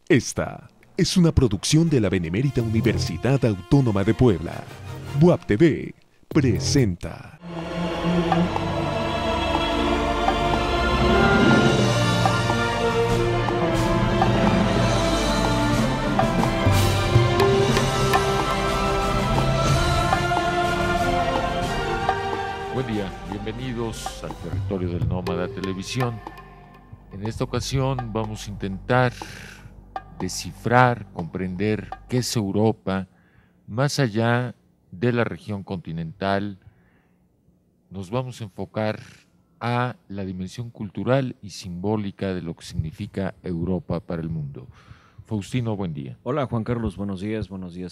Esta es una producción de la Benemérita Universidad Autónoma de Puebla. BUAP TV presenta. Buen día, bienvenidos al territorio del Nómada Televisión. En esta ocasión vamos a intentar descifrar, comprender qué es Europa, más allá de la región continental. Nos vamos a enfocar a la dimensión cultural y simbólica de lo que significa Europa para el mundo. Faustino, buen día. Hola Juan Carlos, buenos días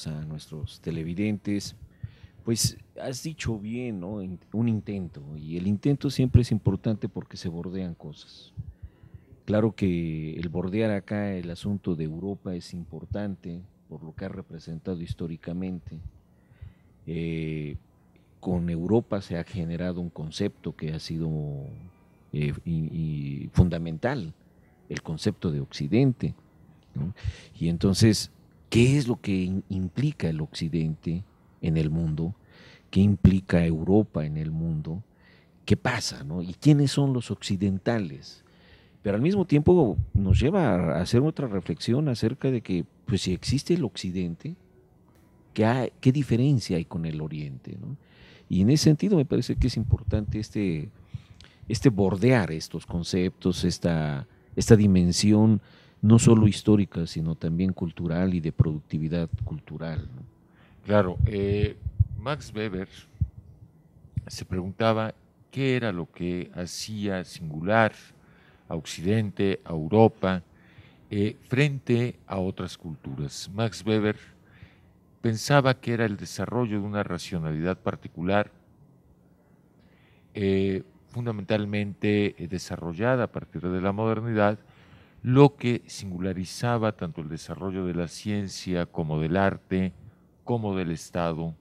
a nuestros televidentes. Pues has dicho bien, ¿no? Un intento, y el intento siempre es importante porque se bordean cosas. Claro que el bordear acá el asunto de Europa es importante por lo que ha representado históricamente. Con Europa se ha generado un concepto que ha sido fundamental, el concepto de Occidente, ¿no? Y entonces, ¿qué es lo que implica el Occidente en el mundo? ¿Qué implica Europa en el mundo? ¿Qué pasa, no? ¿Y quiénes son los occidentales? Pero al mismo tiempo nos lleva a hacer otra reflexión acerca de que, pues si existe el Occidente, ¿qué diferencia hay con el Oriente, ¿no? Y en ese sentido me parece que es importante este bordear estos conceptos, esta dimensión no solo histórica, sino también cultural y de productividad cultural, ¿no? Claro, Max Weber se preguntaba qué era lo que hacía singular a Occidente, a Europa, frente a otras culturas. Max Weber pensaba que era el desarrollo de una racionalidad particular, fundamentalmente desarrollada a partir de la modernidad, lo que singularizaba tanto el desarrollo de la ciencia como del arte, como del Estado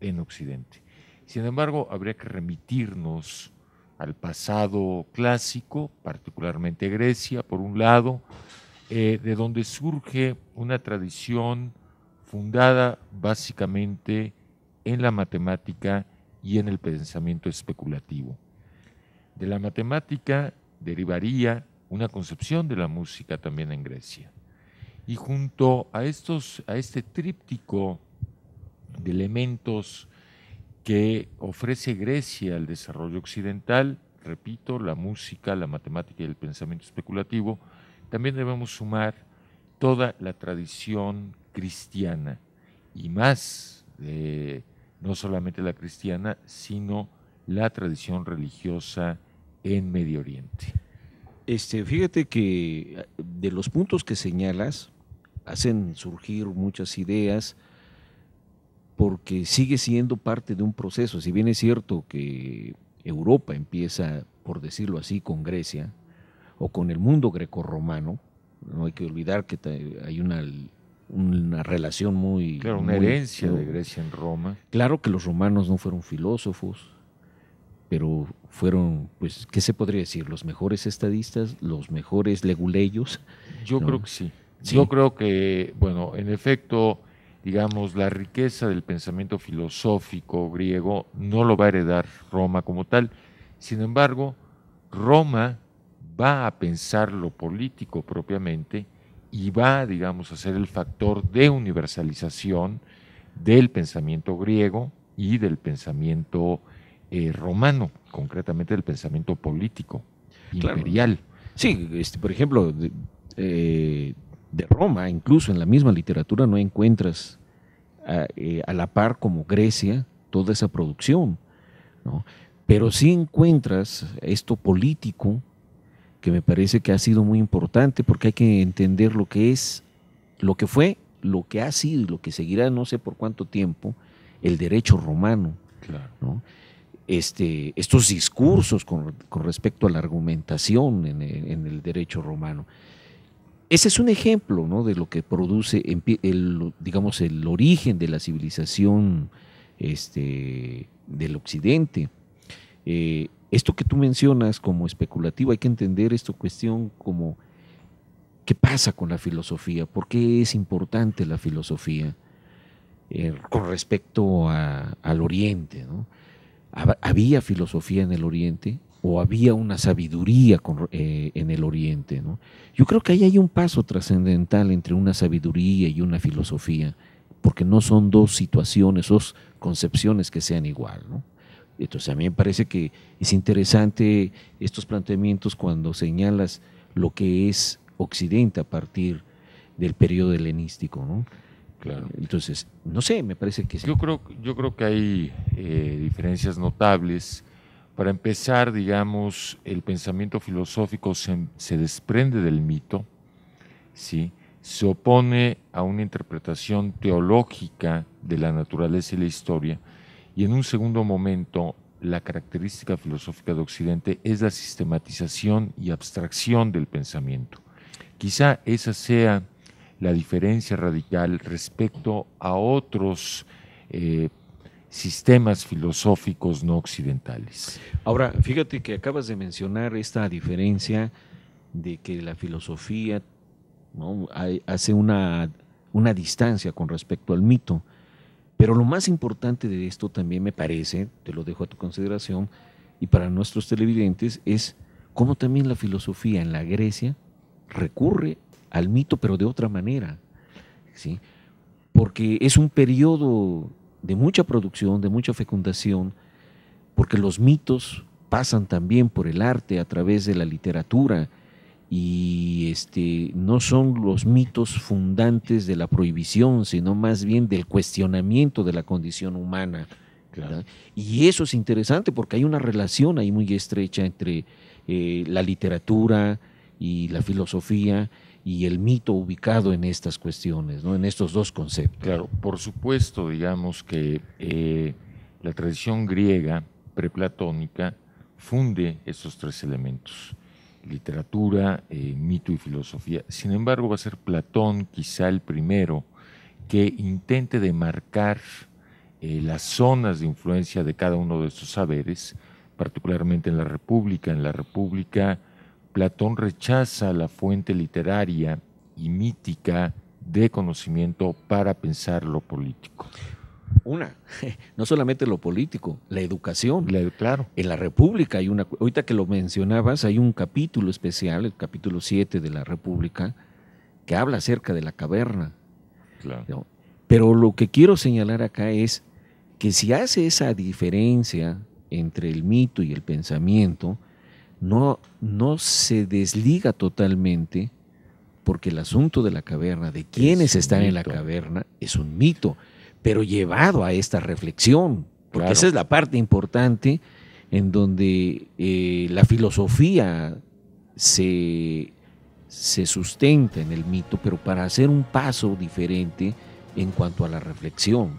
en Occidente. Sin embargo, habría que remitirnos al pasado clásico, particularmente Grecia, por un lado, de donde surge una tradición fundada básicamente en la matemática y en el pensamiento especulativo. De la matemática derivaría una concepción de la música también en Grecia. Y junto a este tríptico de elementos que ofrece Grecia al desarrollo occidental, repito, la música, la matemática y el pensamiento especulativo, también debemos sumar toda la tradición cristiana y más, no solamente la cristiana, sino la tradición religiosa en Medio Oriente. Fíjate que de los puntos que señalas hacen surgir muchas ideas porque sigue siendo parte de un proceso. Si bien es cierto que Europa empieza, por decirlo así, con Grecia o con el mundo grecorromano, no hay que olvidar que hay una relación muy... Claro, una herencia de Grecia en Roma. Claro que los romanos no fueron filósofos, pero fueron, pues, ¿qué se podría decir? Los mejores estadistas, los mejores leguleyos. Yo ¿no? creo que sí. Sí. Yo creo que, bueno, en efecto, digamos, la riqueza del pensamiento filosófico griego no lo va a heredar Roma como tal. Sin embargo, Roma va a pensar lo político propiamente y va, digamos, a ser el factor de universalización del pensamiento griego y del pensamiento romano, concretamente del pensamiento político, Claro. imperial. Sí, por ejemplo, de Roma, incluso en la misma literatura no encuentras a la par como Grecia toda esa producción, ¿no? Pero sí encuentras esto político que me parece que ha sido muy importante porque hay que entender lo que es, lo que fue, lo que ha sido y lo que seguirá no sé por cuánto tiempo el derecho romano, Claro. ¿no? Estos discursos con respecto a la argumentación en el derecho romano. Ese es un ejemplo, ¿no?, de lo que produce, digamos, el origen de la civilización del Occidente. Esto que tú mencionas como especulativo, hay que entender esta cuestión como ¿qué pasa con la filosofía? ¿Por qué es importante la filosofía con respecto al Oriente, ¿no? ¿Había filosofía en el Oriente o había una sabiduría en el Oriente, ¿no? Yo creo que ahí hay un paso trascendental entre una sabiduría y una filosofía, porque no son dos situaciones, dos concepciones que sean igual, ¿no? Entonces a mí me parece que es interesante estos planteamientos cuando señalas lo que es Occidente a partir del periodo helenístico, ¿no? Claro. Entonces, no sé, me parece que sí. Yo creo que hay diferencias notables. Para empezar, digamos, el pensamiento filosófico se desprende del mito, ¿sí? Se opone a una interpretación teológica de la naturaleza y la historia, y en un segundo momento, la característica filosófica de Occidente es la sistematización y abstracción del pensamiento. Quizá esa sea la diferencia radical respecto a otros sistemas filosóficos no occidentales. Ahora, fíjate que acabas de mencionar esta diferencia de que la filosofía, ¿no?, hace una distancia con respecto al mito, pero lo más importante de esto también me parece, te lo dejo a tu consideración, y para nuestros televidentes, es cómo también la filosofía en la Grecia recurre al mito, pero de otra manera, ¿sí? Porque es un periodo de mucha producción, de mucha fecundación, porque los mitos pasan también por el arte a través de la literatura, y no son los mitos fundantes de la prohibición, sino más bien del cuestionamiento de la condición humana. Claro. Y eso es interesante porque hay una relación ahí muy estrecha entre la literatura y la filosofía y el mito ubicado en estas cuestiones, ¿no?, en estos dos conceptos. Claro, por supuesto, digamos que la tradición griega preplatónica funde estos tres elementos: literatura, mito y filosofía. Sin embargo, va a ser Platón quizá el primero que intente demarcar las zonas de influencia de cada uno de estos saberes, particularmente en la República. En la República, Platón rechaza la fuente literaria y mítica de conocimiento para pensar lo político. No solamente lo político, la educación. Claro. En la República hay ahorita que lo mencionabas, hay un capítulo especial, el capítulo 7 de la República, que habla acerca de la caverna. Claro. ¿No? Pero lo que quiero señalar acá es que si hace esa diferencia entre el mito y el pensamiento, no se desliga totalmente, porque el asunto de la caverna, de quienes están en la caverna, es un mito, pero llevado a esta reflexión, porque esa es la parte importante en donde la filosofía se sustenta en el mito, pero para hacer un paso diferente en cuanto a la reflexión,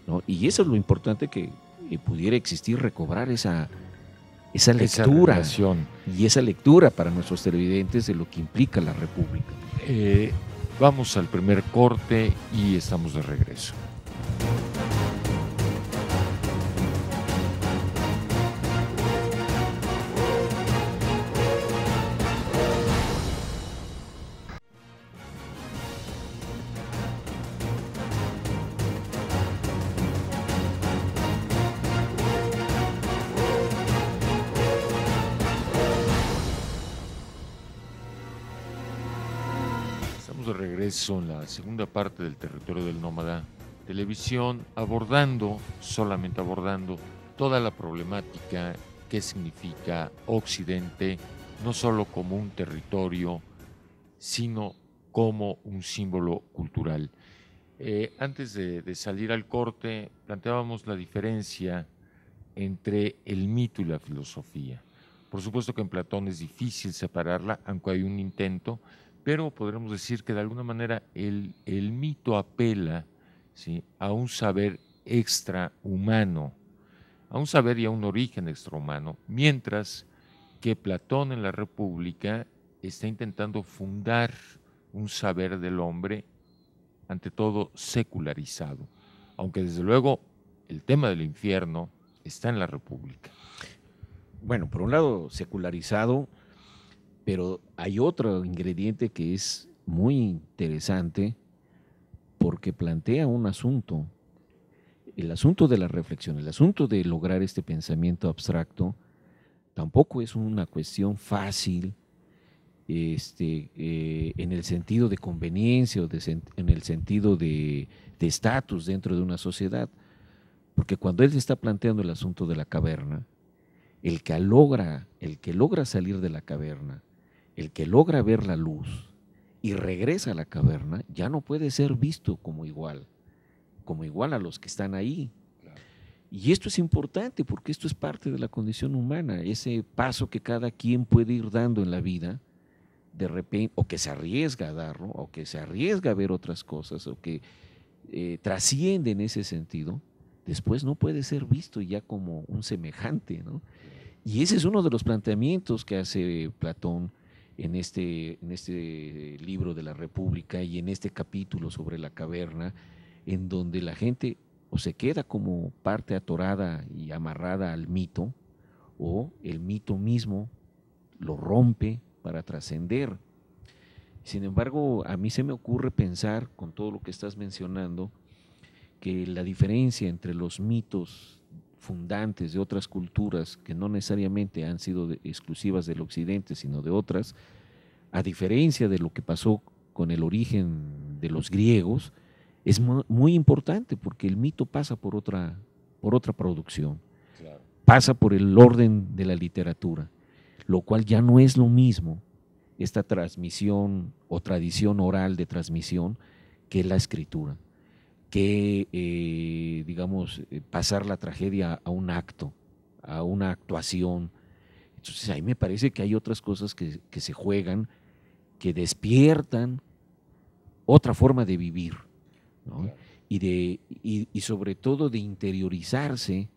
¿no? Y eso es lo importante, que pudiera existir, recobrar esa lectura y esa lectura para nuestros televidentes de lo que implica la República. Vamos al primer corte y estamos de regreso. De regreso en la segunda parte del Territorio del Nómada Televisión, solamente abordando toda la problemática que significa Occidente, no solo como un territorio, sino como un símbolo cultural. Antes de salir al corte, planteábamos la diferencia entre el mito y la filosofía. Por supuesto que en Platón es difícil separarla, aunque hay un intento, pero podremos decir que de alguna manera el mito apela, ¿sí?, a un saber extrahumano, a un saber y a un origen extrahumano, mientras que Platón en la República está intentando fundar un saber del hombre, ante todo secularizado, aunque desde luego el tema del infierno está en la República. Bueno, por un lado secularizado, pero hay otro ingrediente que es muy interesante porque plantea un asunto, el asunto de la reflexión, el asunto de lograr este pensamiento abstracto, tampoco es una cuestión fácil, en el sentido de conveniencia o en el sentido de estatus dentro de una sociedad, porque cuando él está planteando el asunto de la caverna, el que logra salir de la caverna, el que logra ver la luz y regresa a la caverna, ya no puede ser visto como igual a los que están ahí. Claro. Y esto es importante porque esto es parte de la condición humana, ese paso que cada quien puede ir dando en la vida, de repente, o que se arriesga a darlo, o que se arriesga a ver otras cosas, o que trasciende en ese sentido, después no puede ser visto ya como un semejante, ¿no? Y ese es uno de los planteamientos que hace Platón en este libro de la República y en este capítulo sobre la caverna, en donde la gente o se queda como parte atorada y amarrada al mito, o el mito mismo lo rompe para trascender. Sin embargo, a mí se me ocurre pensar, con todo lo que estás mencionando, que la diferencia entre los mitos fundantes de otras culturas, que no necesariamente han sido exclusivas del Occidente, sino de otras, a diferencia de lo que pasó con el origen de los griegos, es muy importante porque el mito pasa por otra producción, claro. Pasa por el orden de la literatura, lo cual ya no es lo mismo esta transmisión o tradición oral de transmisión que la escritura, que pasar la tragedia a un acto, a una actuación. Entonces ahí me parece que hay otras cosas que se juegan, que despiertan otra forma de vivir, ¿no? Claro. Y sobre todo de interiorizarse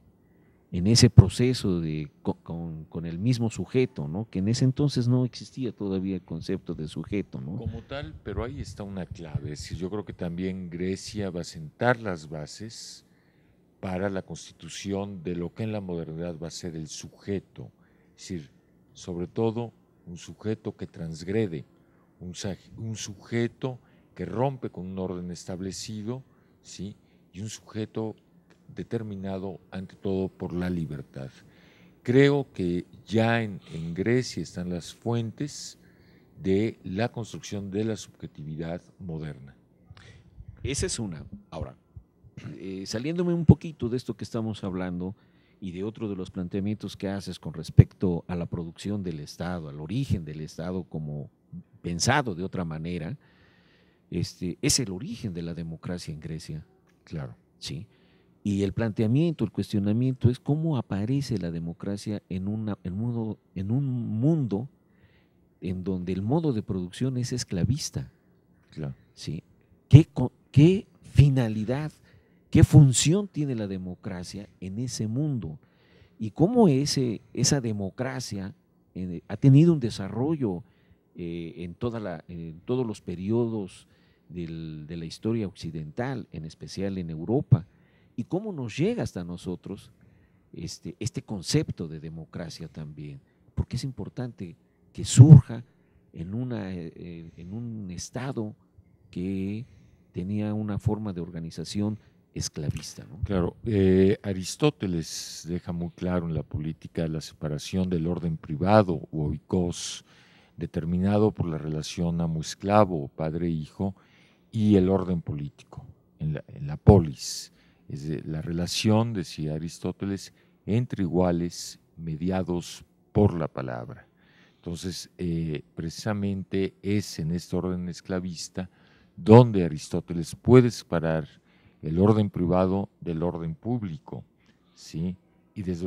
en ese proceso con el mismo sujeto, ¿no? Que en ese entonces no existía todavía el concepto de sujeto, ¿no? Como tal, pero ahí está una clave. Es decir, yo creo que también Grecia va a sentar las bases para la constitución de lo que en la modernidad va a ser el sujeto. Es decir, sobre todo un sujeto que transgrede, un sujeto que rompe con un orden establecido, ¿sí? Y un sujeto determinado ante todo por la libertad. Creo que ya en Grecia están las fuentes de la construcción de la subjetividad moderna. Esa es una. Ahora, saliéndome un poquito de esto que estamos hablando y de otro de los planteamientos que haces con respecto a la producción del Estado, al origen del Estado como pensado de otra manera, es el origen de la democracia en Grecia. Claro. Sí. Y el planteamiento, el cuestionamiento es cómo aparece la democracia en un mundo en donde el modo de producción es esclavista. Claro. ¿Sí? ¿Qué finalidad, qué función tiene la democracia en ese mundo? Y cómo esa democracia ha tenido un desarrollo en todos los periodos de la historia occidental, en especial en Europa, y cómo nos llega hasta nosotros este concepto de democracia también, porque es importante que surja en un Estado que tenía una forma de organización esclavista, ¿no? Claro, Aristóteles deja muy claro en la política la separación del orden privado o oikos, determinado por la relación amo-esclavo o padre-hijo, y el orden político, en la polis. Es la relación, decía Aristóteles, entre iguales mediados por la palabra. Entonces, precisamente es en este orden esclavista donde Aristóteles puede separar el orden privado del orden público, ¿sí? Y desde